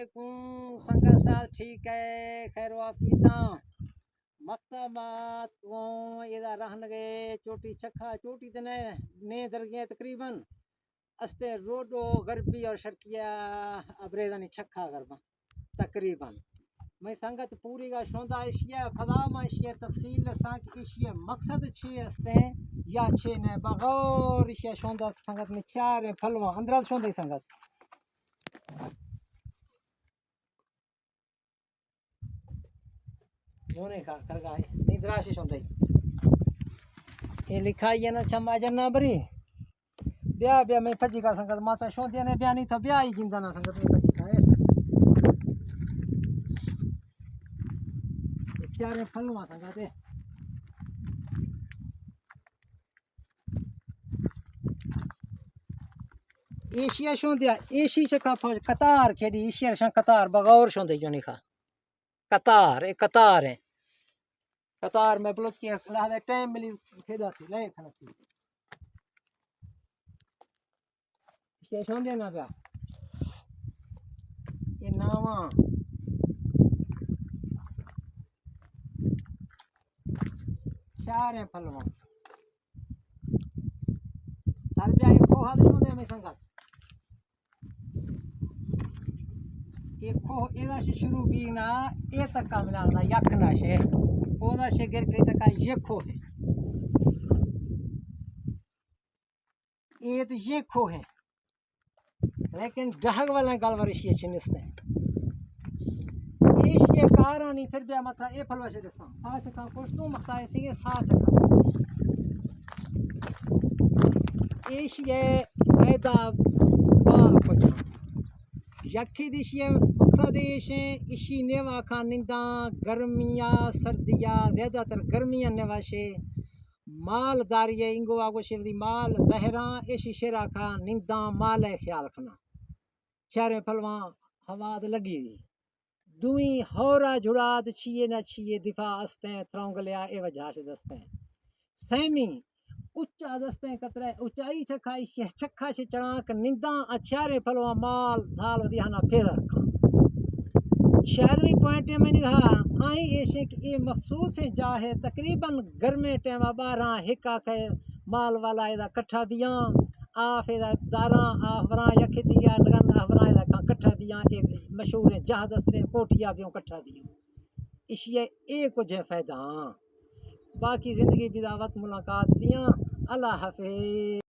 वालेकुम संगत साथ ठीक है खैर वाफीता मकतबात को इधर रहने गए चोटी चखा चोटी तने ने दरगिया तकरीबन अस्ते रोडो गरबी और शर्किया अबरेदानी छखा गरबा तकरीबन मैं संगत पूरी का शोंदा इशिया फदा मा इशिया तफसील सांक इशिया मकसद छे अस्ते या छे ने बगौर इशिया शोंदा संगत में चार फलवा अंदर शोंदा संगत होने का कर गाय निद्राशिश होता ये लिखा है ना चम्मा जन्ना बरी ब्याह ब्याह में फजी का संगत माता शोंदिया ने ब्याह नहीं था ब्याह ही गिंदा ना संगत में फजी का है चारे फलवा संगत है एशिया शोंदिया एशी से का कतार खेदी एशिया से कतार बगौर शोंदे जो नहीं खा कतार एक कतार है कतार में ब्लॉक किया खिला टाइम मिली खेदा थी ले खाना थी ये शोन देना था ये नावा चार है फलवा हर जाए को हाथ शोन दे में संगत एक को एदा से शुरू की ना ए तक का मिलाना यखना से ओदा से गिर के तक ये खो है ये तो ये खो है लेकिन डहग वाला गलवरिश ये चिन्हते हैं ये कारा नहीं फिर भी मतलब ए फलवा से दसा साच का कुछ तो मताए थे साच का ये ऐदा बा कुछ यखी दिशिए मकसद इशी नेवा खा निंदा गर्मिया सर्दिया ज्यादातर गर्मिया नेवाशे माल दारिये इंगो आगो शिवदी माल बहरा इशी शेरा खा निंदा माल ख्याल रखना चारे फलवा हवाद लगी दुई होरा जुड़ाद छिए न छिए दिफा अस्ते त्रौंगलिया ए वजह से दस्ते सेमी उच्चा दस्ते कतरे ऊंचाई छखा से चढ़ाक निंदा अचारे फलवा माल धाल दिहाना फेर रखा 4वीं पॉइंट में कहा आई ऐसे कि ये मखसूस है जा है तकरीबन गर्मे टाइम 12 हिका के माल वाला इदा कट्ठा बिया आफ इदा दारा आवरा यखे दिया लगन आवरा इदा का कट्ठा बिया एक मशहूर है जहां दसरे कोठिया बियो कट्ठा बिया इशिए एक कुछ फायदा बाकी जिंदगी बिदावत मुलाकात दिया अल्लाह हाफिज।